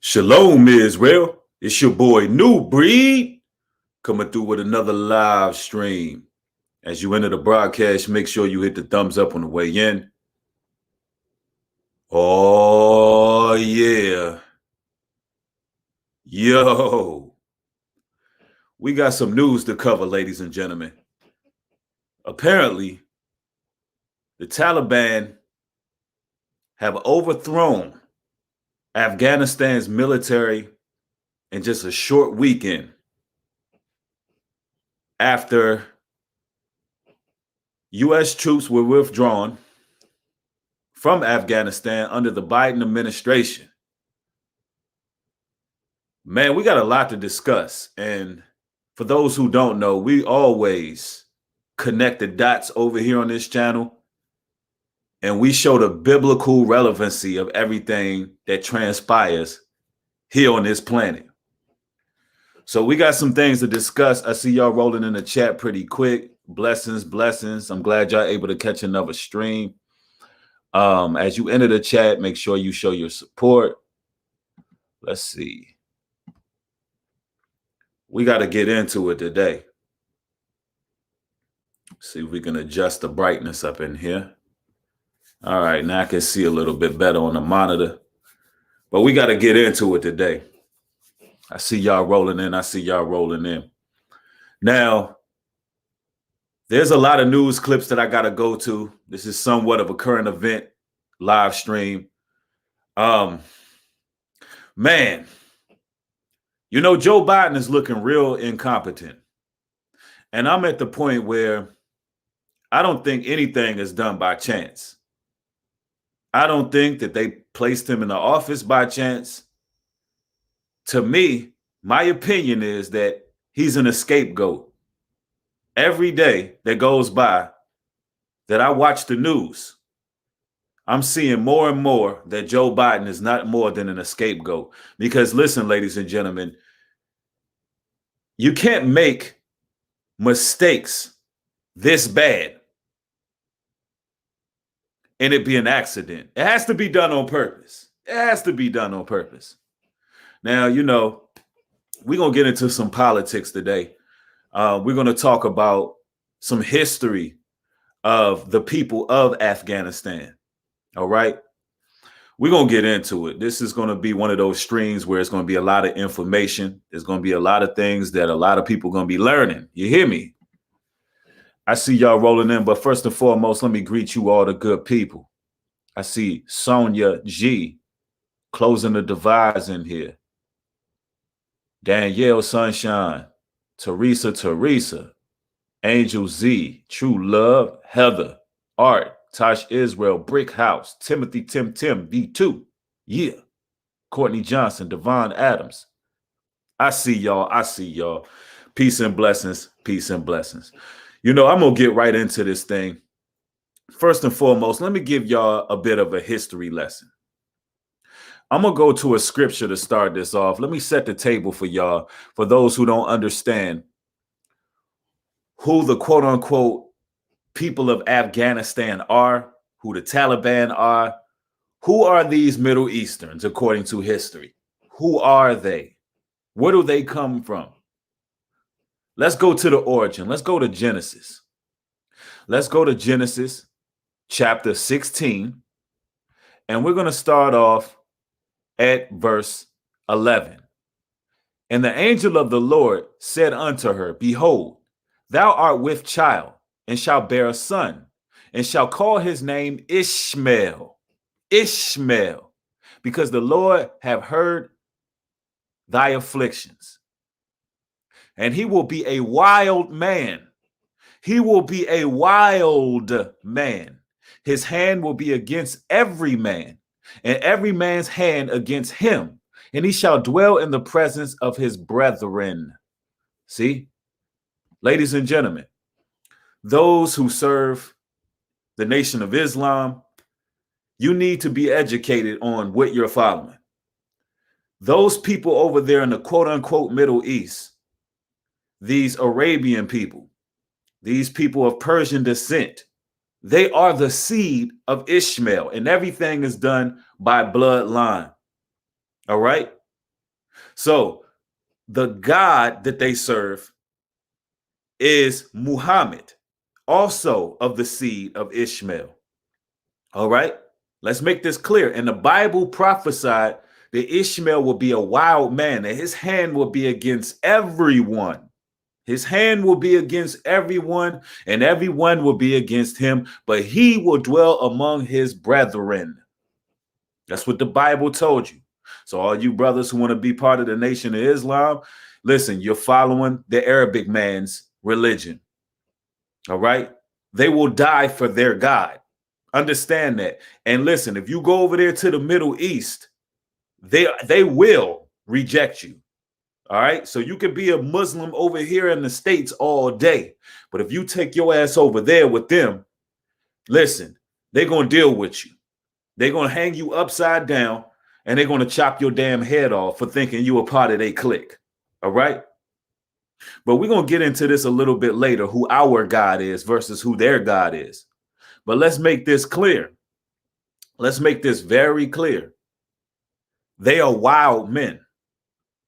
Shalom, Israel. It's your boy New Breed coming through with another live stream. As you enter the broadcast, make sure you hit the thumbs up on the way in. Oh, yeah. Yo. We got some news to cover, ladies and gentlemen. Apparently, the Taliban have overthrown Afghanistan's military in just a short weekend after U.S. troops were withdrawn from Afghanistan under the Biden administration. Man, we got a lot to discuss. And for those who don't know, we always connect the dots over here on this channel. And we show the biblical relevancy of everything that transpires here on this planet. So we got some things to discuss. I see y'all rolling in the chat pretty quick. Blessings, blessings. I'm glad y'all able to catch another stream. As you enter the chat, make sure you show your support. Let's see. We got to get into it today. See if we can adjust the brightness up in here. All right, now I can see a little bit better on the monitor. But we got to get into it today. I see y'all rolling in. I see y'all rolling in. Now, there's a lot of news clips that I got to go to. This is somewhat of a current event live stream. Man, you know, Joe Biden is looking real incompetent. And I'm at the point where I don't think anything is done by chance. I don't think that they placed him in the office by chance. To me, my opinion is that he's an scapegoat. Every day that goes by that I watch the news, I'm seeing more and more that Joe Biden is not more than an scapegoat. Because listen, ladies and gentlemen, you can't make mistakes this bad and it be an accident. It has to be done on purpose. It has to be done on purpose. Now, you know, we're going to get into some politics today. We're going to talk about some history of the people of Afghanistan. All right. We're going to get into it. This is going to be one of those streams where it's going to be a lot of information. There's going to be a lot of things that a lot of people are going to be learning. You hear me? I see y'all rolling in. But first and foremost, let me greet you all, the good people. I see Sonia G closing the divides in here. Danielle Sunshine, Teresa, Angel Z, True Love, Heather, Art, Tosh Israel, Brick House, Timothy Tim V2, yeah, Courtney Johnson, Devon Adams. I see y'all. Peace and blessings, peace and blessings. You know, I'm going to get right into this thing. First and foremost, let me give y'all a bit of a history lesson. I'm going to go to a scripture to start this off. Let me set the table for y'all, for those who don't understand who the quote unquote people of Afghanistan are, who the Taliban are. Who are these Middle Easterns according to history? Who are they? Where do they come from? Let's go to the origin. Let's go to Genesis. Let's go to Genesis chapter 16. And we're going to start off at verse 11. And the angel of the Lord said unto her, Behold, thou art with child, and shalt bear a son, and shall call his name Ishmael. Ishmael, because the Lord have heard thy afflictions. And he will be a wild man. He will be a wild man. His hand will be against every man, and every man's hand against him. And he shall dwell in the presence of his brethren. See, ladies and gentlemen, those who serve the Nation of Islam, you need to be educated on what you're following. Those people over there in the quote unquote Middle East, these Arabian people, these people of Persian descent, they are the seed of Ishmael, and everything is done by bloodline. All right. So the God that they serve is Muhammad, also of the seed of Ishmael. All right, let's make this clear. And the Bible prophesied that Ishmael will be a wild man, and his hand will be against everyone. His hand will be against everyone, and everyone will be against him, but he will dwell among his brethren. That's what the Bible told you. So all you brothers who want to be part of the Nation of Islam, listen, you're following the Arabic man's religion. All right? They will die for their God. Understand that. And listen, if you go over there to the Middle East, they will reject you. All right. So you can be a Muslim over here in the States all day. But if you take your ass over there with them, listen, they're going to deal with you. They're going to hang you upside down and they're going to chop your damn head off for thinking you were part of their clique. All right. But we're going to get into this a little bit later, who our God is versus who their God is. But let's make this clear. Let's make this very clear. They are wild men.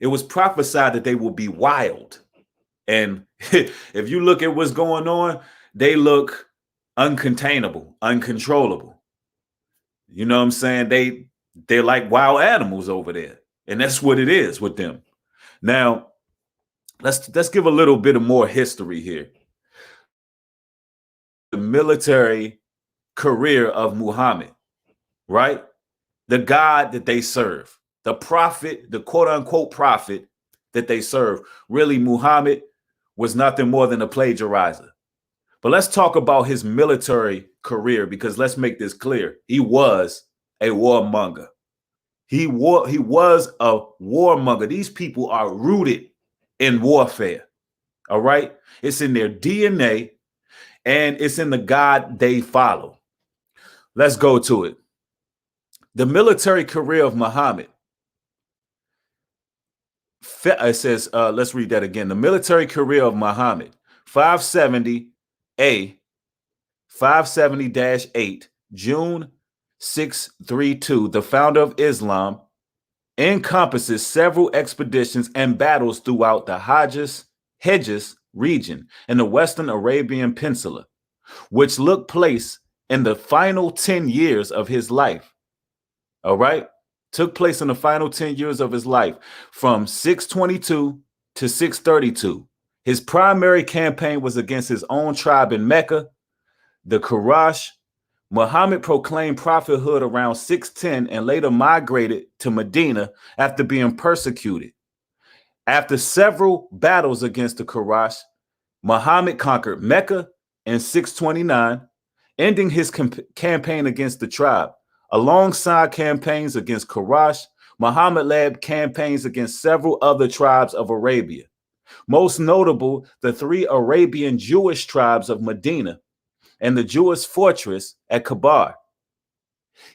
It was prophesied that they will be wild. And if you look at what's going on, they look uncontainable, uncontrollable. You know what I'm saying? They're like wild animals over there. And that's what it is with them. Now, let's give a little bit of more history here. The military career of Muhammad, right? The God that they serve, the prophet, the quote unquote prophet that they serve. Really, Muhammad was nothing more than a plagiarizer. But let's talk about his military career, because let's make this clear. He was a warmonger. He was a warmonger. These people are rooted in warfare. All right. It's in their DNA and it's in the God they follow. Let's go to it. The military career of Muhammad. It says, let's read that again. The military career of Muhammad, 570A, 570-8, June 632, the founder of Islam, encompasses several expeditions and battles throughout the Hejaz region in the Western Arabian Peninsula, which took place in the final 10 years of his life. All right? Took place in the final 10 years of his life, from 622 to 632. His primary campaign was against his own tribe in Mecca, the Quraysh. Muhammad proclaimed prophethood around 610 and later migrated to Medina after being persecuted. After several battles against the Quraysh, Muhammad conquered Mecca in 629, ending his campaign against the tribe. Alongside campaigns against Quraysh, Muhammad led campaigns against several other tribes of Arabia. Most notable, the 3 Arabian Jewish tribes of Medina and the Jewish fortress at Kabar.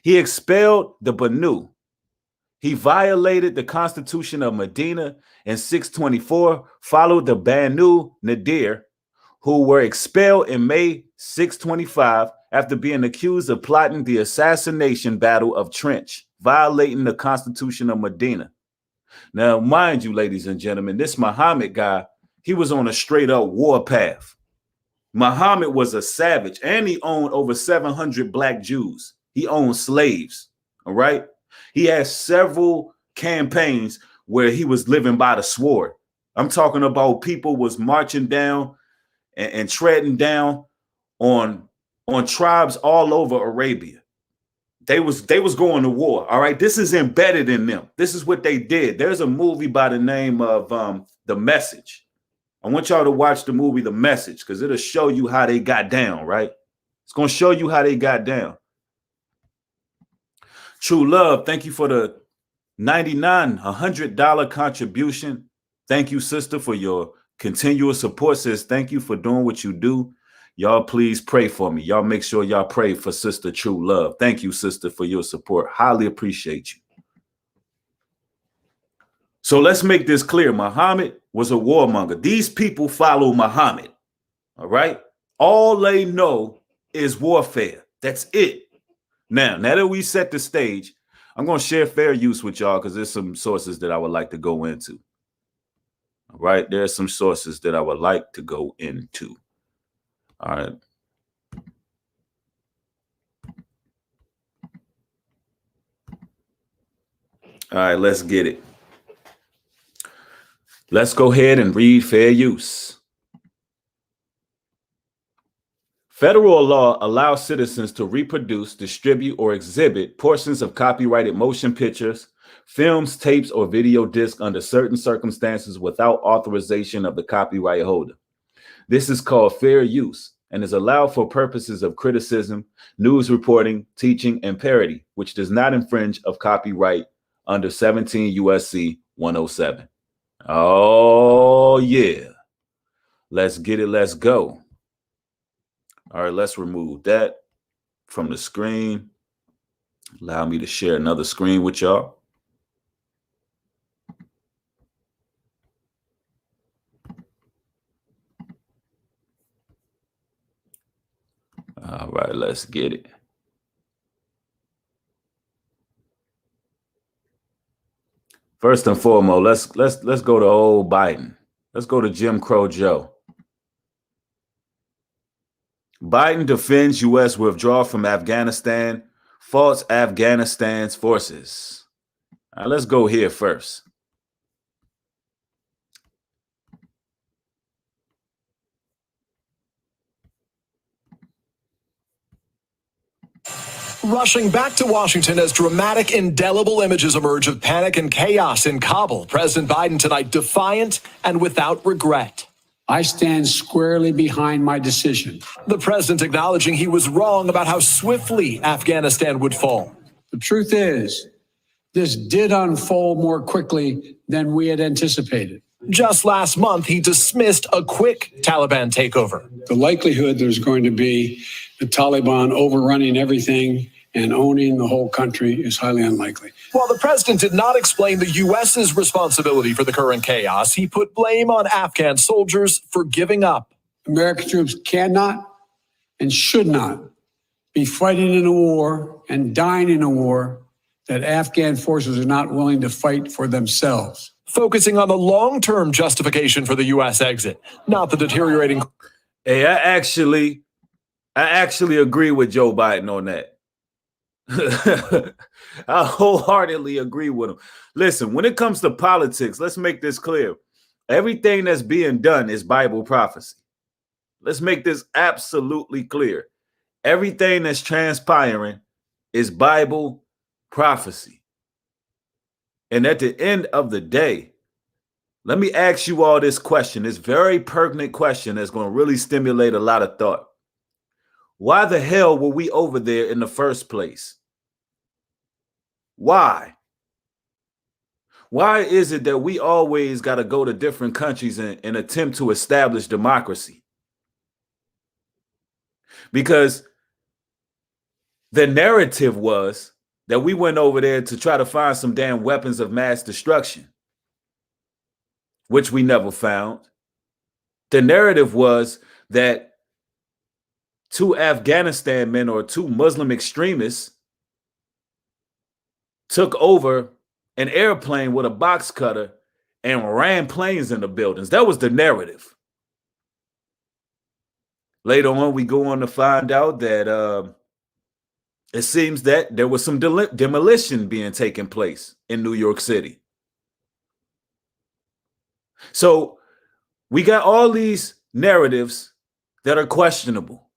He expelled the Banu. He violated the constitution of Medina in 624, followed the Banu Nadir, who were expelled in May 625 after being accused of plotting the assassination battle of Trench, violating the constitution of Medina. Now, mind you, ladies and gentlemen, this Muhammad guy, he was on a straight up war path. Muhammad was a savage, and he owned over 700 black Jews. He owned slaves, all right? He had several campaigns where he was living by the sword. I'm talking about people was marching down and treading down on tribes all over Arabia. They was going to war. All right. This is embedded in them. This is what they did. There's a movie by the name of The Message. I want y'all to watch the movie The Message, because it'll show you how they got down, right? It's going to show you how they got down. True Love, thank you for the $100 contribution. Thank you, sister, for your continuous support. Sis, thank you for doing what you do. Y'all please pray for me. Y'all make sure y'all pray for Sister True Love. Thank you, sister, for your support. Highly appreciate you. So let's make this clear. Muhammad was a warmonger. These people follow Muhammad. All right. All they know is warfare. That's it. Now that we set the stage, I'm going to share fair use with y'all because there's some sources that I would like to go into. All right. There are some sources that I would like to go into. All right. All right, let's get it. Let's go ahead and read fair use. Federal law allows citizens to reproduce, distribute, or exhibit portions of copyrighted motion pictures, films, tapes, or video discs under certain circumstances without authorization of the copyright holder. This is called fair use and is allowed for purposes of criticism, news reporting, teaching, and parody, which does not infringe of copyright under 17 USC 107. Oh, yeah. Let's get it. Let's go. All right, let's remove that from the screen. Allow me to share another screen with y'all. All right, let's get it. First and foremost, let's go to old Biden. Let's go to Jim Crow Joe. Biden defends U.S. withdrawal from Afghanistan, faults Afghanistan's forces. All right, let's go here first. Rushing back to Washington as dramatic, indelible images emerge of panic and chaos in Kabul. President Biden tonight defiant and without regret. I stand squarely behind my decision. The president acknowledging he was wrong about how swiftly Afghanistan would fall. The truth is, this did unfold more quickly than we had anticipated. Just last month, he dismissed a quick Taliban takeover. The likelihood there's going to be the Taliban overrunning everything and owning the whole country is highly unlikely. While the president did not explain the U.S.'s responsibility for the current chaos, he put blame on Afghan soldiers for giving up. American troops cannot and should not be fighting in a war and dying in a war that Afghan forces are not willing to fight for themselves. Focusing on the long-term justification for the U.S. exit, not the deteriorating. Hey, I actually agree with Joe Biden on that. I wholeheartedly agree with him. Listen, when it comes to politics, let's make this clear. Everything that's being done is Bible prophecy. Let's make this absolutely clear. Everything that's transpiring is Bible prophecy. And at the end of the day, let me ask you all this question, this very pertinent question that's going to really stimulate a lot of thought. Why the hell were we over there in the first place? Why? Why is it that we always got to go to different countries and attempt to establish democracy? Because the narrative was that we went over there to try to find some damn weapons of mass destruction, which we never found. The narrative was that two Afghanistan men or two Muslim extremists took over an airplane with a box cutter and ran planes into buildings. That was the narrative. Later on, we go on to find out that it seems that there was some demolition being taken place in New York City. So we got all these narratives that are questionable.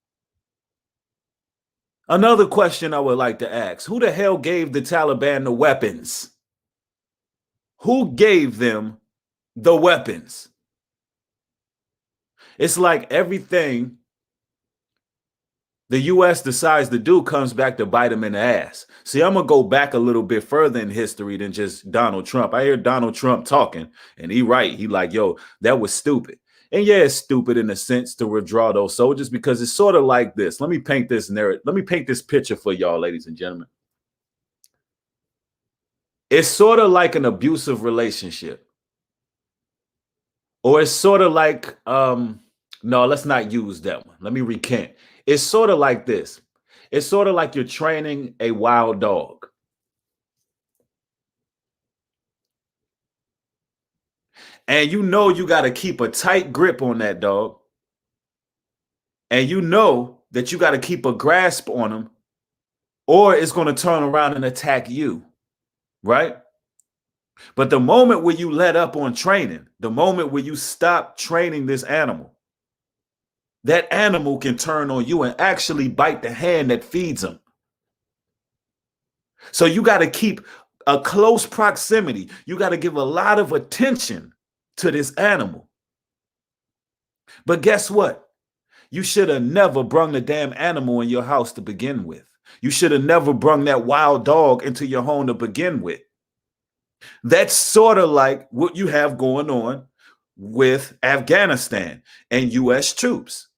Another question I would like to ask, who the hell gave the Taliban the weapons? Who gave them the weapons? It's like everything the U.S. decides to do comes back to bite them in the ass. See, I'm going to go back a little bit further in history than just Donald Trump. I hear Donald Trump talking, and he right. He like, yo, that was stupid. And yeah, it's stupid in a sense to withdraw those soldiers because it's sort of like this. Let me paint this narrative. Let me paint this picture for y'all, ladies and gentlemen. It's sort of like an abusive relationship. Or it's sort of like, no, let's not use that one. Let me recant. It's sort of like this. It's sort of like you're training a wild dog. And you know you got to keep a tight grip on that dog. And you know that you got to keep a grasp on them, or it's going to turn around and attack you, right? But the moment where you let up on training, the moment where you stop training this animal, that animal can turn on you and actually bite the hand that feeds him. So you got to keep a close proximity. You got to give a lot of attention to this animal. But guess what? You should have never brung the damn animal in your house to begin with. You should have never brung that wild dog into your home to begin with. That's sort of like what you have going on with Afghanistan and U.S. troops.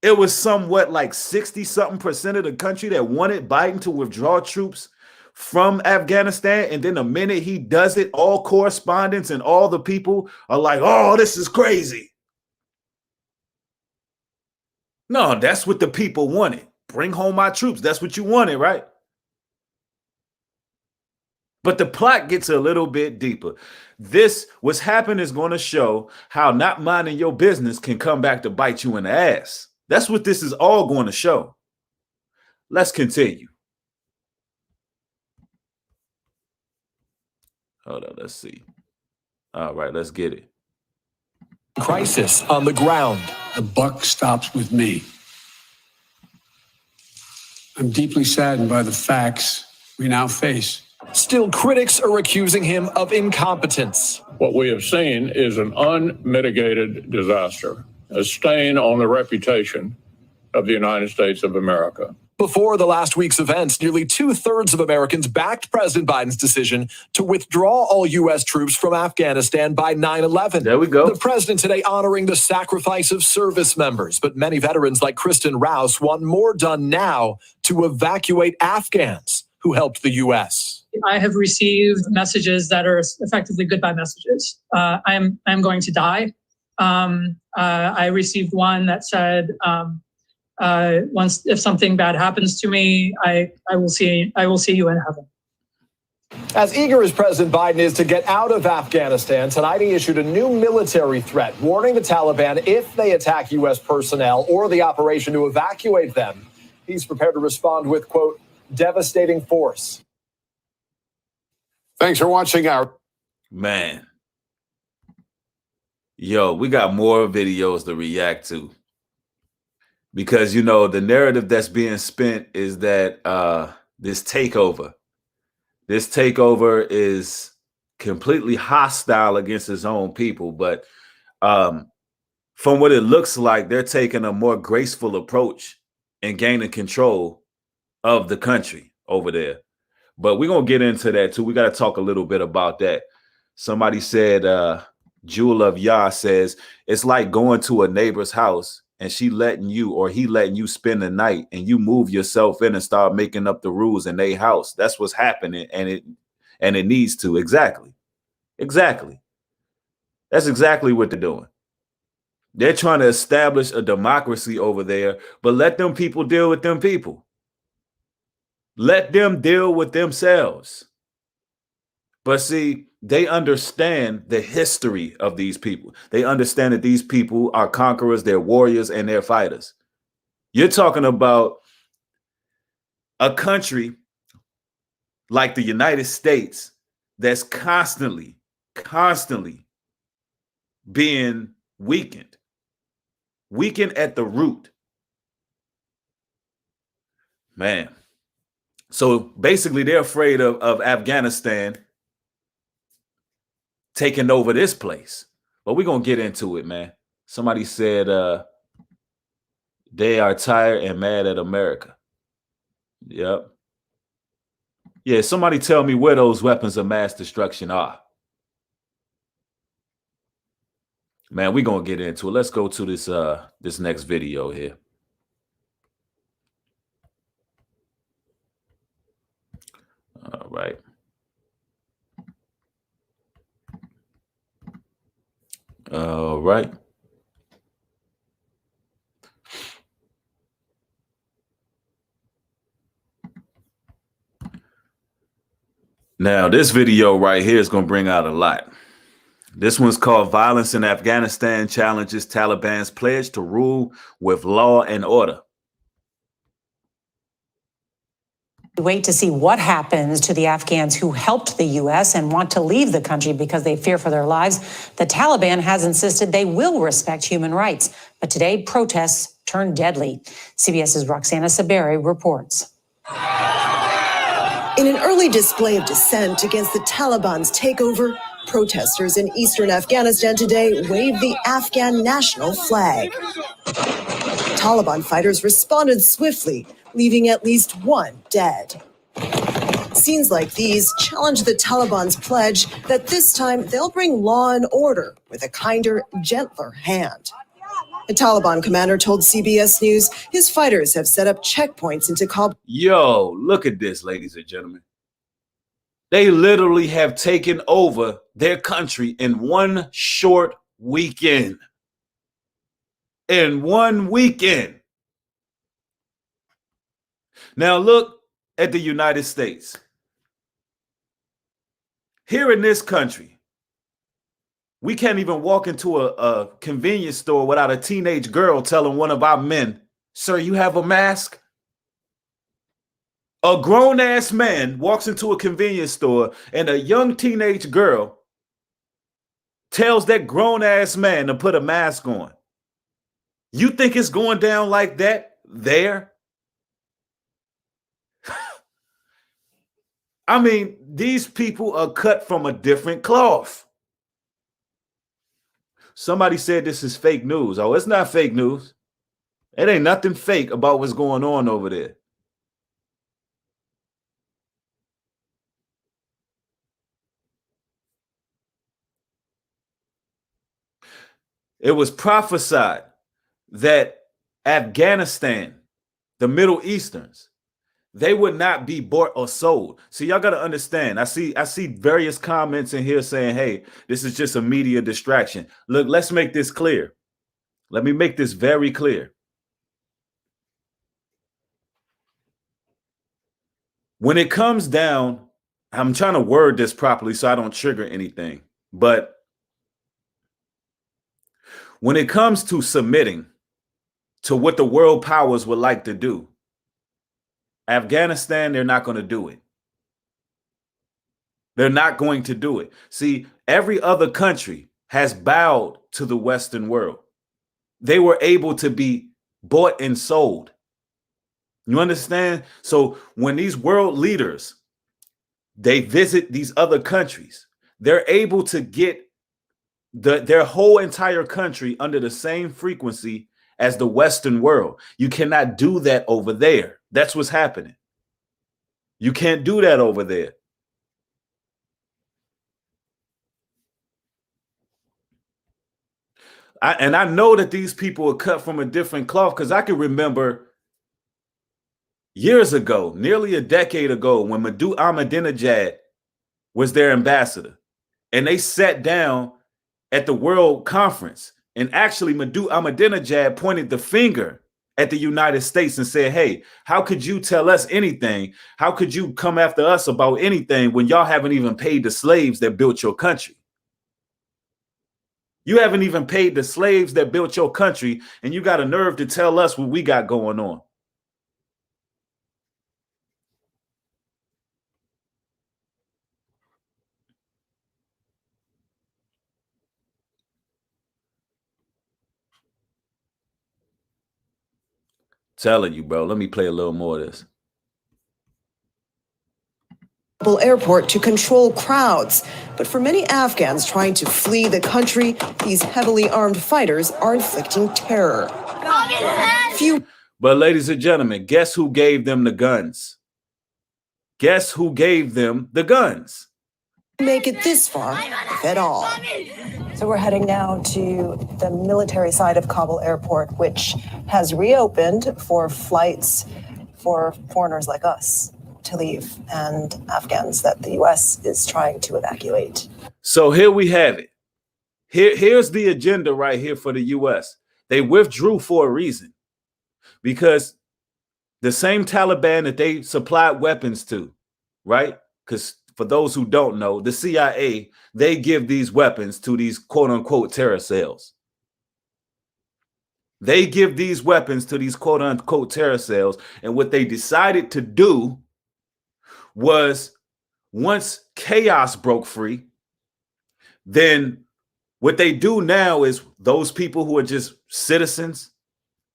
It was somewhat like 60-something% of the country that wanted Biden to withdraw troops from Afghanistan. And then the minute he does it, all correspondents and all the people are like, oh, this is crazy. No, that's what the people wanted. Bring home my troops. That's what you wanted, right? But the plot gets a little bit deeper. This, what's happened, is going to show how not minding your business can come back to bite you in the ass. That's what this is all going to show. Let's continue. Hold on, let's see. All right, let's get it. Crisis on the ground. The buck stops with me. I'm deeply saddened by the facts we now face. Still, critics are accusing him of incompetence. What we have seen is an unmitigated disaster, a stain on the reputation of the United States of America. Before the last week's events, nearly 2/3 of Americans backed President Biden's decision to withdraw all U.S. troops from Afghanistan by 9/11. There we go. The president today honoring the sacrifice of service members, but many veterans like Kristen Rouse want more done now to evacuate Afghans who helped the U.S. I have received messages that are effectively goodbye messages. I'm going to die. I received one that said, if something bad happens to me, I will see you in heaven. As eager as President Biden is to get out of Afghanistan, tonight he issued a new military threat, warning the Taliban if they attack U.S. personnel or the operation to evacuate them, he's prepared to respond with, quote, devastating force. Thanks for watching our... Man. Yo, we got more videos to react to. Because, you know, the narrative that's being spent is that this takeover is completely hostile against its own people. But from what it looks like, they're taking a more graceful approach and gaining control of the country over there. But we're going to get into that, too. We got to talk a little bit about that. Somebody said, Jewel of Yah says, it's like going to a neighbor's house and he letting you spend the night and you move yourself in and start making up the rules in their house. That's what's happening. And it needs to. Exactly. That's exactly what they're doing. They're trying to establish a democracy over there, but let them people deal with them people. Let them deal with themselves. But see, they understand the history of these people. They understand that these people are conquerors, they're warriors, and they're fighters. You're talking about a country like the United States that's constantly being weakened at the root. Man. So basically, they're afraid of Afghanistan taking over this place. But we're going to get into it, man. Somebody said they are tired and mad at America. Yep. Yeah, somebody tell me where those weapons of mass destruction are. Man, we're going to get into it. Let's go to this next video here. All right. All right. Now, this video right here is going to bring out a lot. This one's called Violence in Afghanistan Challenges Taliban's Pledge to Rule with Law and Order. Wait to see what happens to the Afghans who helped the U.S. and want to leave the country because they fear for their lives. The Taliban has insisted they will respect human rights. But today, protests turned deadly. CBS's Roxana Saberi reports. In an early display of dissent against the Taliban's takeover, protesters in eastern Afghanistan today waved the Afghan national flag. Taliban fighters responded swiftly, leaving at least one dead. Scenes like these challenge the Taliban's pledge that this time they'll bring law and order with a kinder, gentler hand. The Taliban commander told CBS News his fighters have set up checkpoints into Kabul. Yo, look at this, ladies and gentlemen. They literally have taken over their country in one short weekend. In one weekend. Now look at the United States. Here in this country, we can't even walk into a convenience store without a teenage girl telling one of our men, "Sir, you have a mask?" A grown-ass man walks into a convenience store and a young teenage girl tells that grown-ass man to put a mask on. You think it's going down like that there? I mean, these people are cut from a different cloth. Somebody said this is fake news. Oh, it's not fake news. It ain't nothing fake about what's going on over there. It was prophesied that Afghanistan, the Middle Easterns, they would not be bought or sold. See, y'all got to understand. I see various comments in here saying, hey, this is just a media distraction. Look, let's make this clear. Let me make this very clear. When it comes down, I'm trying to word this properly so I don't trigger anything. But when it comes to submitting to what the world powers would like to do, Afghanistan, they're not going to do it. They're not going to do it. See, every other country has bowed to the Western world. They were able to be bought and sold. You understand? So when these world leaders, they visit these other countries, they're able to get their whole entire country under the same frequency as the Western world. You cannot do that over there. That's what's happening. You can't do that over there. I know that these people are cut from a different cloth because I can remember years ago, nearly a decade ago, when Ahmadinejad was their ambassador, and they sat down at the World Conference, and actually Ahmadinejad pointed the finger at the United States and said, hey, how could you tell us anything? How could you come after us about anything when y'all haven't even paid the slaves that built your country? You haven't even paid the slaves that built your country, and you got a nerve to tell us what we got going on. Telling you, bro. Let me play a little more of this. Airport to control crowds. But for many Afghans trying to flee the country, these heavily armed fighters are inflicting terror. But ladies and gentlemen, guess who gave them the guns? Guess who gave them the guns? Make it this far, if at all. So we're heading now to the military side of Kabul Airport, which has reopened for flights for foreigners like us to leave and Afghans that the U.S. is trying to evacuate. So here we have it. Here's the agenda right here for the U.S. They withdrew for a reason, because the same Taliban that they supplied weapons to, right? Because for those who don't know, the CIA, they give these weapons to these quote unquote terror cells. They give these weapons to these quote unquote terror cells. And what they decided to do was, once chaos broke free, then what they do now is those people who are just citizens,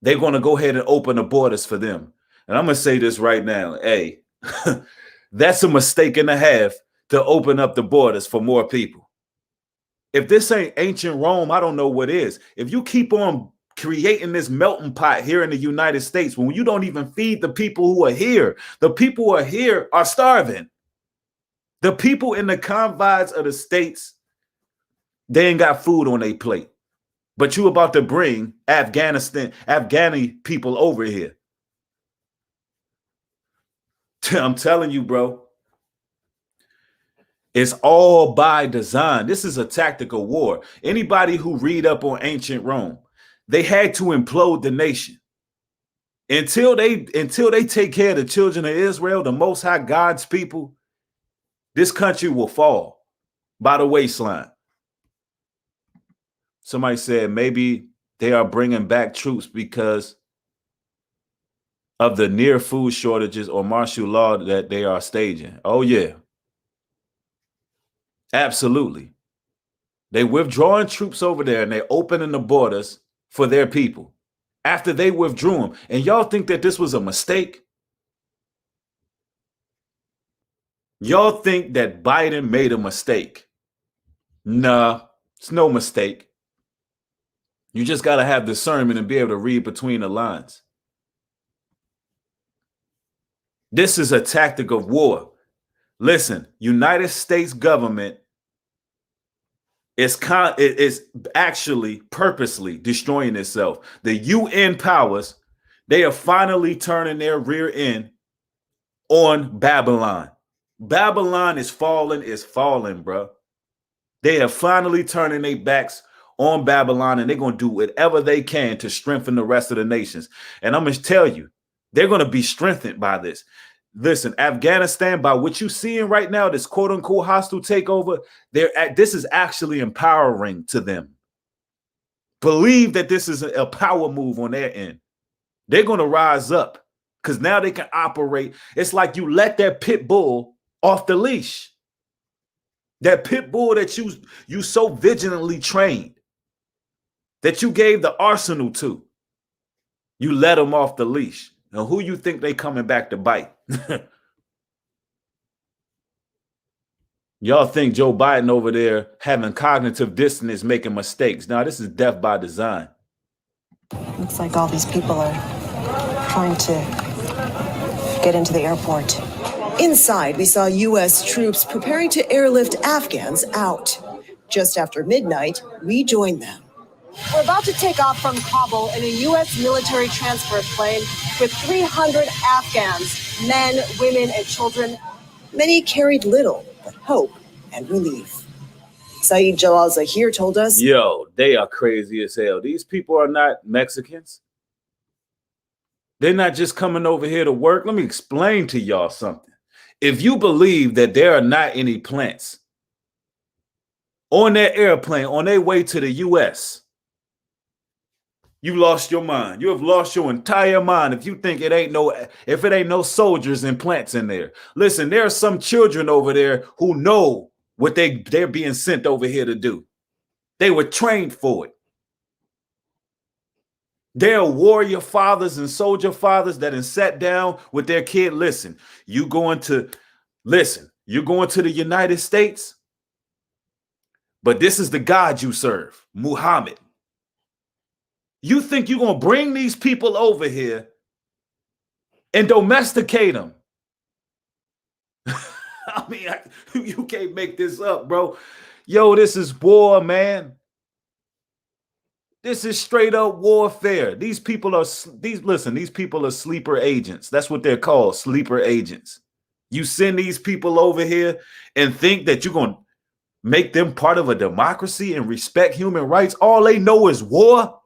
they're going to go ahead and open the borders for them. And I'm going to say this right now. Hey, that's a mistake and a half to open up the borders for more people. If this ain't ancient Rome, I don't know what is. If you keep on creating this melting pot here in the United States, when you don't even feed the people who are here, the people who are here are starving. The people in the confines of the states, they ain't got food on their plate. But you about to bring Afghani people over here. I'm telling you, bro. It's all by design. This is a tactical war. Anybody who read up on ancient Rome, they had to implode the nation. Until they take care of the children of Israel, the Most High God's people, this country will fall by the waistline. Somebody said maybe they are bringing back troops because of the near food shortages or martial law that they are staging. Oh, yeah. Absolutely. They withdrawing troops over there and they're opening the borders for their people after they withdrew them. And y'all think that this was a mistake? Y'all think that Biden made a mistake? Nah, it's no mistake. You just got to have discernment and be able to read between the lines. This is a tactic of war. Listen, United States government is actually purposely destroying itself. The UN powers, they are finally turning their rear end on Babylon. Babylon is falling, bro. They are finally turning their backs on Babylon, and they're going to do whatever they can to strengthen the rest of the nations. And I'm going to tell you, they're going to be strengthened by this. Listen, Afghanistan, by what you're seeing right now, this quote unquote hostile takeover, this is actually empowering to them. Believe that this is a power move on their end. They're going to rise up because now they can operate. It's like you let that pit bull off the leash. That pit bull that you so vigilantly trained, that you gave the arsenal to. You let them off the leash. Now, who you think they coming back to bite? Y'all think Joe Biden over there having cognitive dissonance, making mistakes. Now, this is death by design. Looks like all these people are trying to get into the airport. Inside, we saw U.S. troops preparing to airlift Afghans out. Just after midnight, we joined them. We're about to take off from Kabul in a U.S. military transport plane with 300 Afghans, men, women, and children. Many carried little but hope and relief. Saeed Jalal Zahir told us, yo, they are crazy as hell. These people are not Mexicans. They're not just coming over here to work. Let me explain to y'all something. If you believe that there are not any plants on their airplane on their way to the U.S., you lost your mind. You have lost your entire mind if you think it ain't no soldiers and plants in there. Listen, there are some children over there who know what they're being sent over here to do. They were trained for it. There are warrior fathers and soldier fathers that have sat down with their kid. Listen, you're going to the United States, but this is the God you serve, Muhammad. You think you're going to bring these people over here and domesticate them? I mean, you can't make this up, bro. Yo, this is war, man. This is straight up warfare. These people are sleeper agents. That's what they're called, sleeper agents. You send these people over here and think that you're going to make them part of a democracy and respect human rights. All they know is war.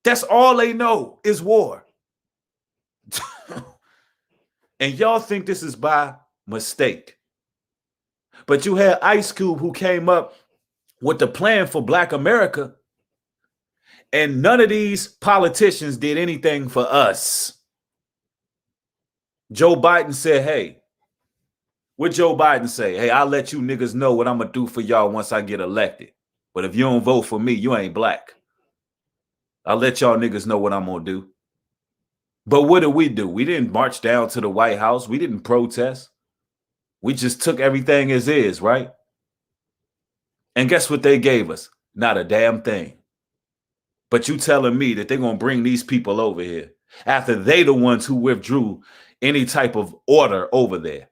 That's all they know is war. And y'all think this is by mistake. But you had Ice Cube who came up with the plan for Black America, and none of these politicians did anything for us. Joe Biden said, hey, what Joe Biden say? Hey, I'll let you niggas know what I'm going to do for y'all once I get elected. But if you don't vote for me, you ain't black. I'll let y'all niggas know what I'm going to do. But what did we do? We didn't march down to the White House. We didn't protest. We just took everything as is, right? And guess what they gave us? Not a damn thing. But you telling me that they're going to bring these people over here after they the ones who withdrew any type of order over there.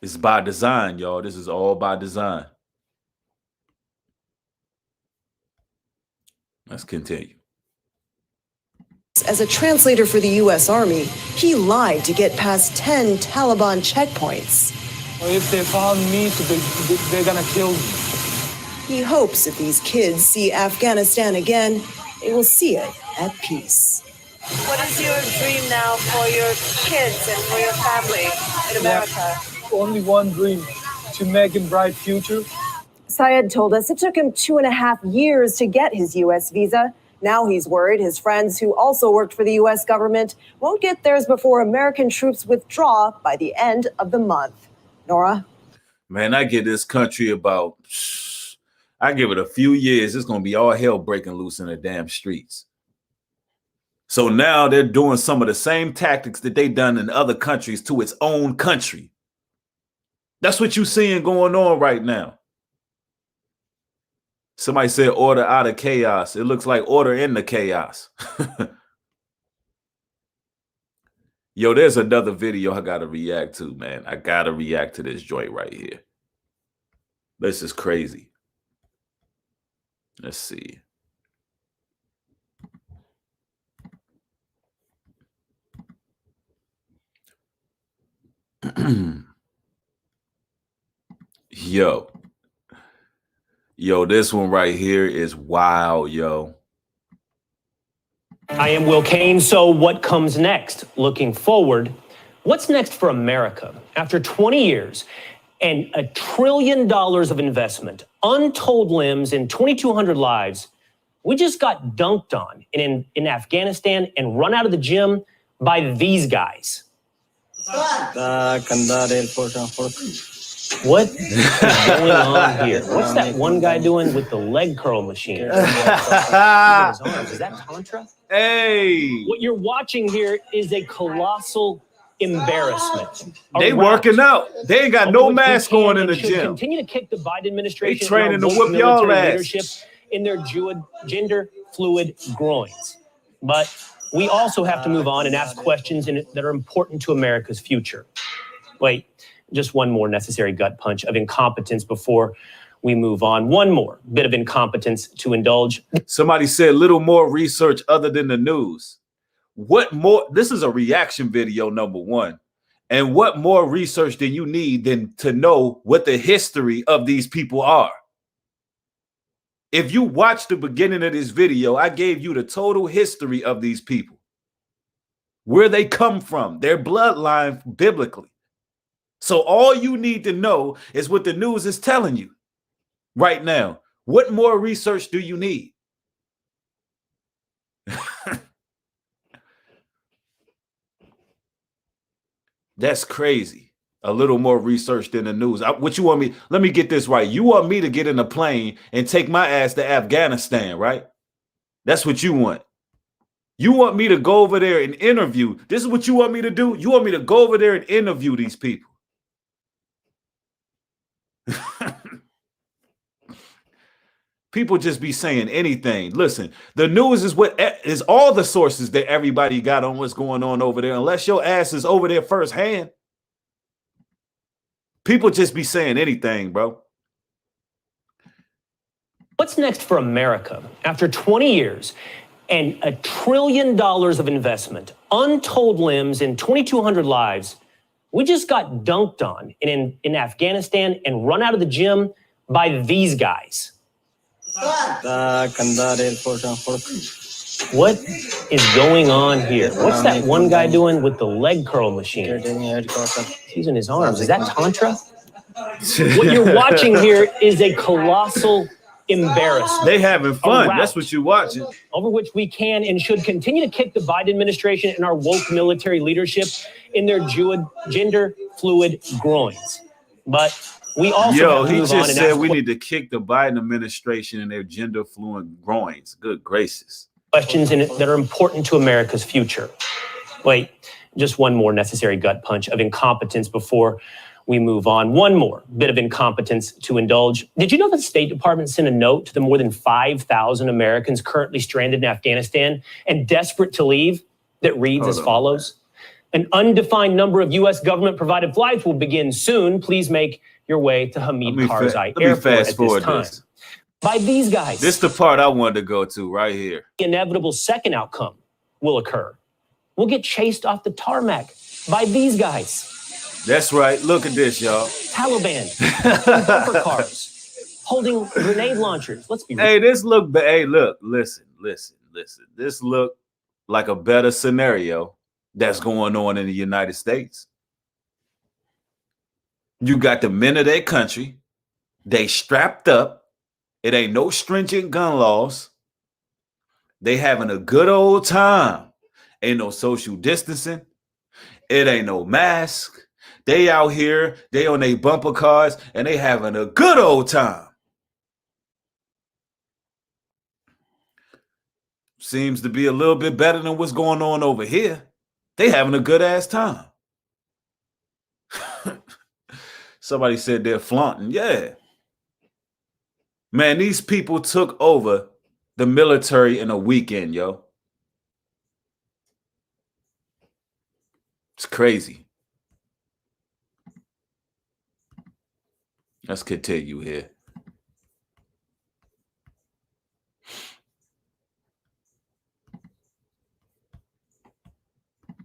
It's by design, y'all. This is all by design. Let's continue. As a translator for the U.S. Army, he lied to get past 10 Taliban checkpoints. If they found me, they're gonna kill me. He hopes if these kids see Afghanistan again, they will see it at peace. What is your dream now for your kids and for your family in America? Only one dream, to make a bright future. Syed told us it took him 2.5 years to get his U.S. visa. Now he's worried his friends who also worked for the U.S. government won't get theirs before American troops withdraw by the end of the month. Nora? Man, I give this country about, I give it a few years. It's going to be all hell breaking loose in the damn streets. So now they're doing some of the same tactics that they done in other countries to its own country. That's what you're seeing going on right now. Somebody said order out of chaos. It looks like order in the chaos. Yo, there's another video I got to react to, man. I got to react to this joint right here. This is crazy. Let's see. Yo, this one right here is wild, yo. I am Will Kane. So what comes next? Looking forward, what's next for America? After 20 years and $1 trillion of investment, untold limbs, and 2,200 lives, we just got dunked on in Afghanistan and run out of the gym by these guys. What is going on here? What's that one guy doing with the leg curl machine? Is that Tantra? Hey! What you're watching here is a colossal embarrassment. They working out. They ain't got no mask on in the gym. Continue to kick the Biden administration. They training to whoop y'all ass. Leadership in their gender fluid groins. But we also have to move on and ask questions that are important to America's future. Wait. Just one more necessary gut punch of incompetence before we move on. One more bit of incompetence to indulge. Somebody said little more research other than the news. What more? This is a reaction video, number one. And what more research do you need than to know what the history of these people are? If you watch the beginning of this video, I gave you the total history of these people, where they come from, their bloodline biblically. So all you need to know is what the news is telling you right now. What more research do you need? That's crazy. A little more research than the news. What you want me? Let me get this right. You want me to get in a plane and take my ass to Afghanistan, right? That's what you want. You want me to go over there and interview. This is what you want me to do? You want me to go over there and interview these people? People just be saying anything. Listen, the news is what is all the sources that everybody got on what's going on over there, unless your ass is over there firsthand. People just be saying anything, bro. What's next for America? After 20 years and $1 trillion of investment, untold limbs, and 2,200 lives, we just got dunked on in Afghanistan and run out of the gym by these guys. What is going on here? What's that one guy doing with the leg curl machine? He's using his arms. Is that Tantra? What you're watching here is a colossal embarrassment. They having fun. That's what you're watching. Over which we can and should continue to kick the Biden administration and our woke military leadership in their gender fluid groins. But we also have to he move on just and said ask we need to kick the Biden administration in their gender fluid groins. Good gracious. questions that are important to America's future. Wait, just one more necessary gut punch of incompetence before we move on. One more bit of incompetence to indulge. Did you know that the State Department sent a note to the more than 5,000 Americans currently stranded in Afghanistan and desperate to leave that reads as follows? An undefined number of U.S. government-provided flights will begin soon. Please make your way to Hamid Karzai Airport at this time. By these guys. This is the part I wanted to go to right here. The inevitable second outcome will occur. We'll get chased off the tarmac by these guys. That's right. Look at this, y'all. Taliban in bumper cars, holding grenade launchers. Let's be real. Hey, this look. Hey, look. Listen. This look like a better scenario that's going on in the United States. You got the men of their country. They strapped up. It ain't no stringent gun laws. They having a good old time. Ain't no social distancing. It ain't no mask. They out here, they on their bumper cars, and they having a good old time. Seems to be a little bit better than what's going on over here. They having a good ass time. Somebody said they're flaunting. Yeah. Man, these people took over the military in a weekend, yo. It's crazy. Let's continue here.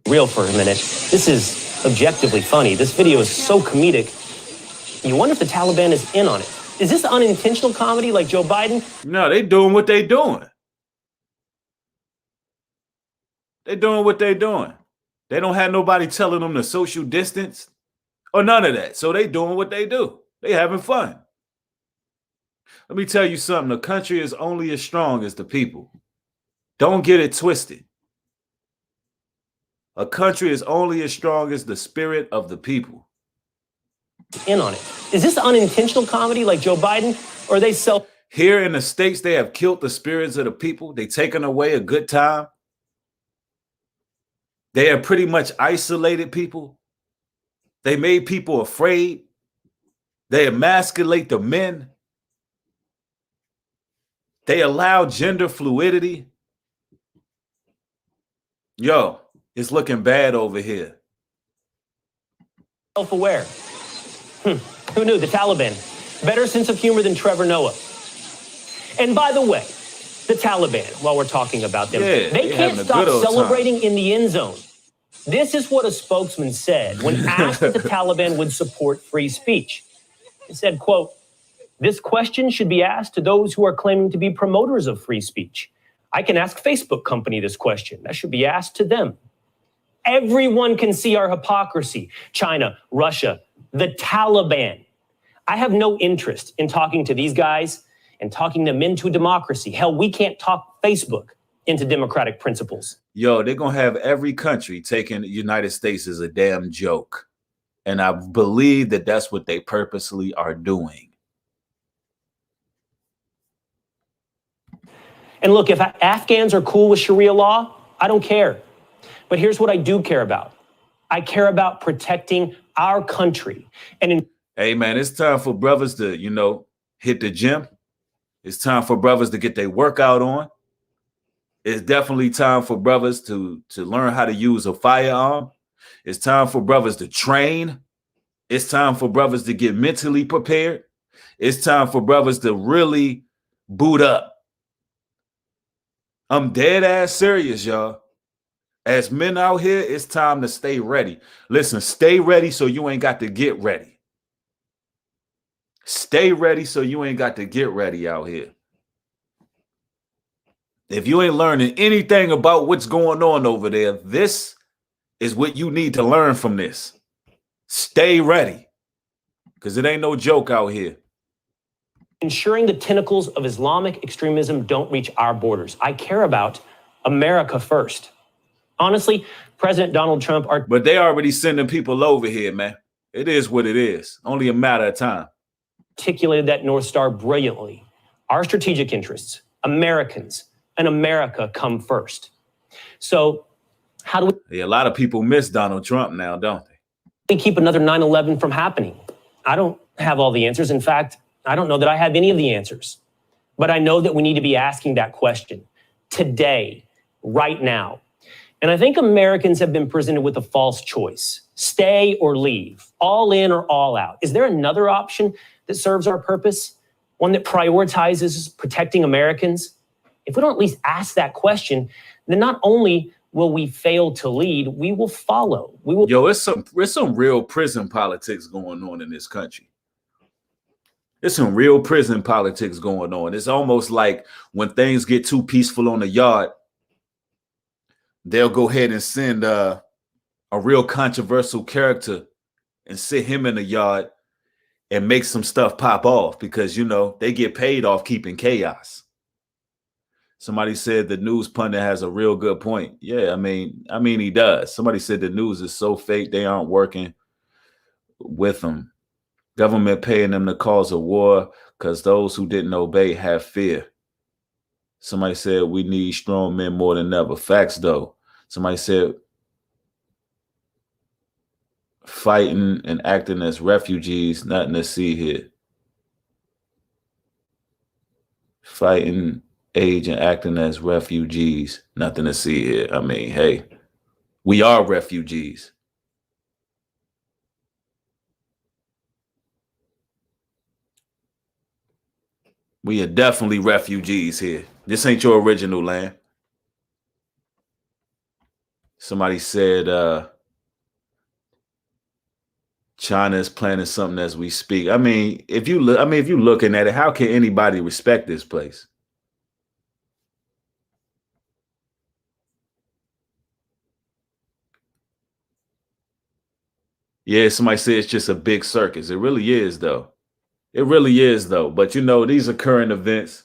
Real for a minute. This is objectively funny. This video is so comedic. You wonder if the Taliban is in on it. Is this unintentional comedy like Joe Biden? No, they doing what they doing. They doing what they doing. They don't have nobody telling them to social distance or none of that. So they doing what they do. They having fun. Let me tell you something. The country is only as strong as the people. Don't get it twisted. A country is only as strong as the spirit of the people. In on it. Is this unintentional comedy like Joe Biden, or are they self? Here in the States, they have killed the spirits of the people. They taken away a good time. They have pretty much isolated people. They made people afraid. They emasculate the men. They allow gender fluidity. Yo, it's looking bad over here. Self-aware. Who knew? The Taliban. Better sense of humor than Trevor Noah. And by the way, the Taliban, while we're talking about them, they can't stop celebrating in the end zone. This is what a spokesman said when asked if the Taliban would support free speech. He said, quote, "This question should be asked to those who are claiming to be promoters of free speech. I can ask Facebook company this question. That should be asked to them. Everyone can see our hypocrisy. China, Russia, the Taliban. I have no interest in talking to these guys and talking them into democracy. Hell, we can't talk Facebook into democratic principles." Yo, they're going to have every country taking the United States as a damn joke. And I believe that that's what they purposely are doing. And look, if Afghans are cool with Sharia law, I don't care. But here's what I do care about. I care about protecting our country. Hey, man, it's time for brothers to, hit the gym. It's time for brothers to get their workout on. It's definitely time for brothers to learn how to use a firearm. It's time for brothers to train. It's time for brothers to get mentally prepared. It's time for brothers to really boot up. I'm dead ass serious, y'all. As men out here, it's time to stay ready. Listen, stay ready so you ain't got to get ready. Stay ready so you ain't got to get ready out here. If you ain't learning anything about what's going on over there, this is what you need to learn from this. Stay ready, because it ain't no joke out here. Ensuring the tentacles of Islamic extremism don't reach our borders. I care about America first. Honestly, President Donald Trump... But they already sending people over here, man. It is what it is. Only a matter of time. Articulated that North Star brilliantly. Our strategic interests, Americans, and America come first. So how do we... Yeah, a lot of people miss Donald Trump now, don't they? We keep another 9/11 from happening? I don't have all the answers. In fact, I don't know that I have any of the answers. But I know that we need to be asking that question today, right now. And I think Americans have been presented with a false choice. Stay or leave, all in or all out. Is there another option that serves our purpose? One that prioritizes protecting Americans? If we don't at least ask that question, then not only will we fail to lead, we will follow. We will. Yo, it's some real prison politics going on in this country. There's some real prison politics going on. It's almost like when things get too peaceful on the yard, they'll go ahead and send a real controversial character and sit him in the yard and make some stuff pop off because, you know, they get paid off keeping chaos. Somebody said the news pundit has a real good point. Yeah, I mean, he does. Somebody said the news is so fake, they aren't working with them. Government paying them to cause a war because those who didn't obey have fear. Somebody said we need strong men more than ever. Facts, though. Somebody said fighting and acting as refugees, nothing to see here. Fighting, age, and acting as refugees, nothing to see here. I mean, hey, we are refugees. We are definitely refugees here. This ain't your original land. Somebody said China is planning something as we speak. I mean, if you're looking at it, how can anybody respect this place? Yeah, somebody said it's just a big circus. It really is, though. It really is, though. But, you know, these are current events,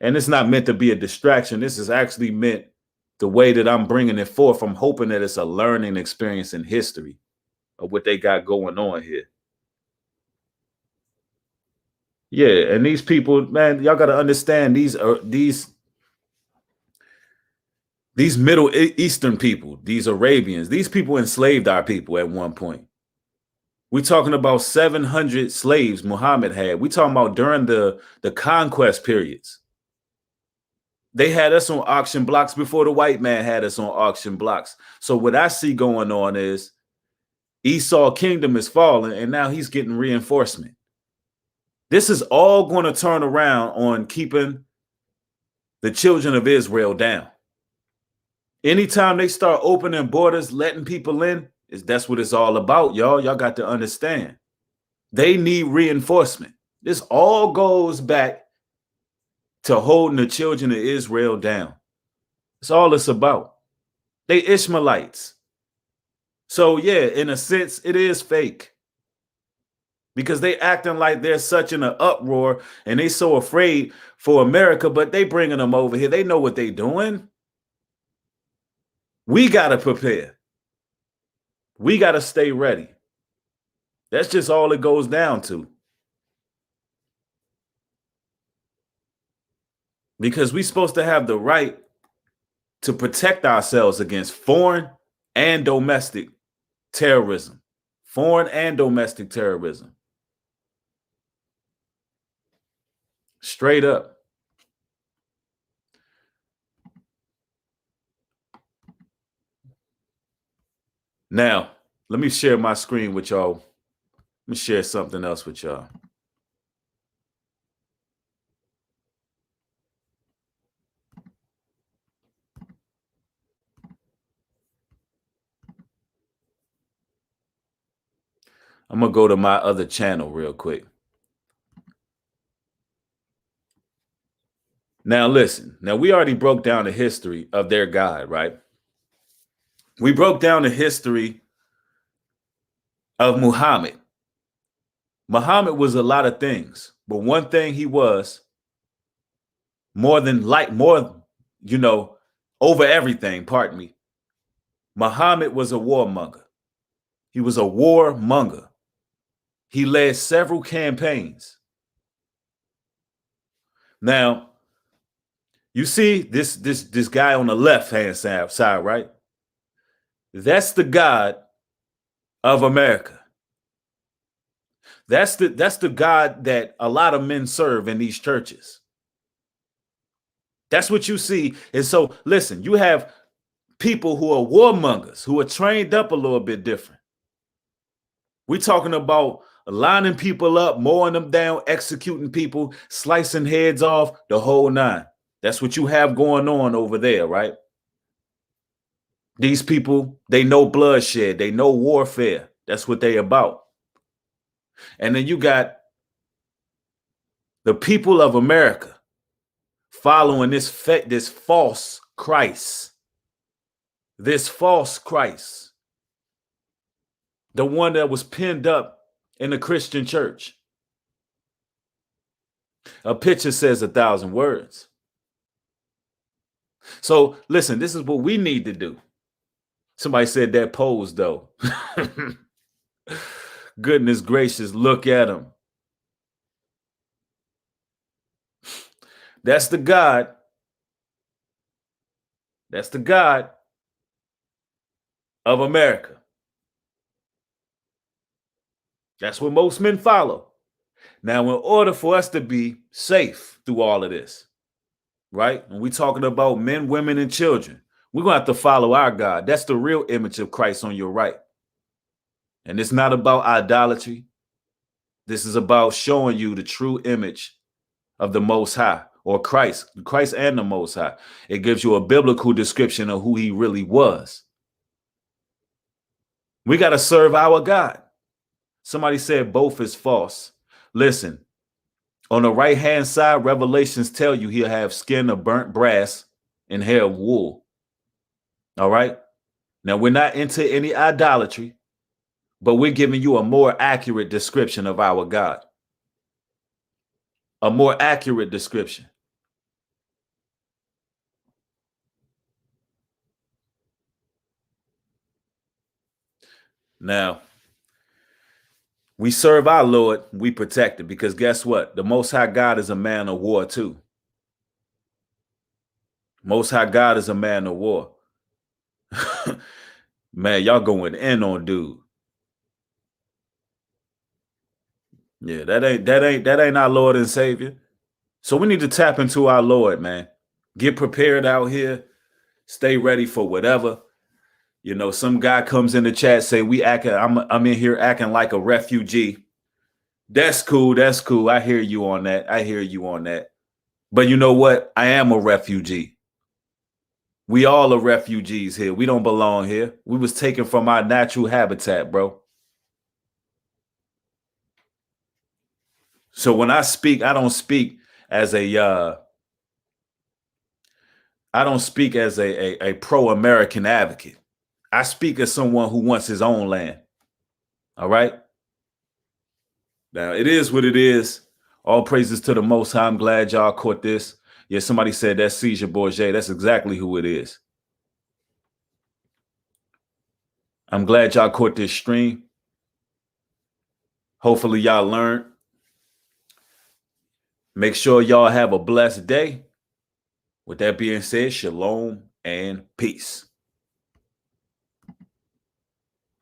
and it's not meant to be a distraction. This is actually meant the way that I'm bringing it forth. I'm hoping that it's a learning experience in history of what they got going on here. Yeah, and these people, man, y'all got to understand these Middle Eastern people, these Arabians, these people enslaved our people at one point. We're talking about 700 slaves Muhammad had. We're talking about during the conquest periods. They had us on auction blocks before the white man had us on auction blocks. So what I see going on is Esau kingdom is falling, and now he's getting reinforcement. This is all going to turn around on keeping the children of Israel down. Anytime they start opening borders, letting people in, that's what it's all about, y'all. Y'all got to understand. They need reinforcement. This all goes back to holding the children of Israel down. That's all it's about. They Ishmaelites. So yeah, in a sense, it is fake. Because they acting like they're such in an uproar and they so afraid for America, but they bringing them over here. They know what they doing. We got to prepare. We got to stay ready. That's just all it goes down to. Because we're supposed to have the right to protect ourselves against foreign and domestic terrorism. Foreign and domestic terrorism. Straight up. Now, let me share my screen with y'all. Let me share something else with y'all. I'm going to go to my other channel real quick. Now, listen. Now, we already broke down the history of their God, right? We broke down the history of Muhammad. Muhammad was a lot of things, but one thing he was over everything, pardon me. Muhammad was a warmonger. He was a warmonger. He led several campaigns. Now, you see this guy on the left-hand side, right? That's the God of America. That's the God that a lot of men serve in these churches. That's what you see. And so, listen, you have people who are warmongers, who are trained up a little bit different. We're talking about lining people up, mowing them down, executing people, slicing heads off, the whole nine. That's what you have going on over there, right? These people, they know bloodshed. They know warfare. That's what they about. And then you got the people of America following this false Christ. This false Christ. The one that was pinned up in the Christian church. A picture says 1,000 words. So listen, this is what we need to do. Somebody said that pose though. Goodness gracious, look at him. That's the God. That's the God of America. That's what most men follow. Now, in order for us to be safe through all of this, right? And we're talking about men, women, and children. We're going to have to follow our God. That's the real image of Christ on your right. And it's not about idolatry. This is about showing you the true image of the Most High, or Christ and the Most High. It gives you a biblical description of who he really was. We got to serve our God. Somebody said both is false. Listen, on the right-hand side, Revelations tell you he'll have skin of burnt brass and hair of wool. All right? Now, we're not into any idolatry, but we're giving you a more accurate description of our God. A more accurate description. Now, we serve our Lord, we protect it, because guess what? The Most High God is a man of war too. Most High God is a man of war. Man, y'all going in on dude. Yeah, that ain't our Lord and Savior. So we need to tap into our Lord, man. Get prepared out here. Stay ready for whatever. You know, some guy comes in the chat, say I'm in here acting like a refugee. That's cool. That's cool. I hear you on that. But you know what? I am a refugee. We all are refugees here. We don't belong here. We was taken from our natural habitat, bro. So when I speak, I don't speak as a pro-American advocate. I speak as someone who wants his own land. All right. Now, it is what it is. All praises to the Most High. I'm glad y'all caught this. Yeah, somebody said that's Caesar Borgia. That's exactly who it is. I'm glad y'all caught this stream. Hopefully y'all learned. Make sure y'all have a blessed day. With that being said, shalom and peace.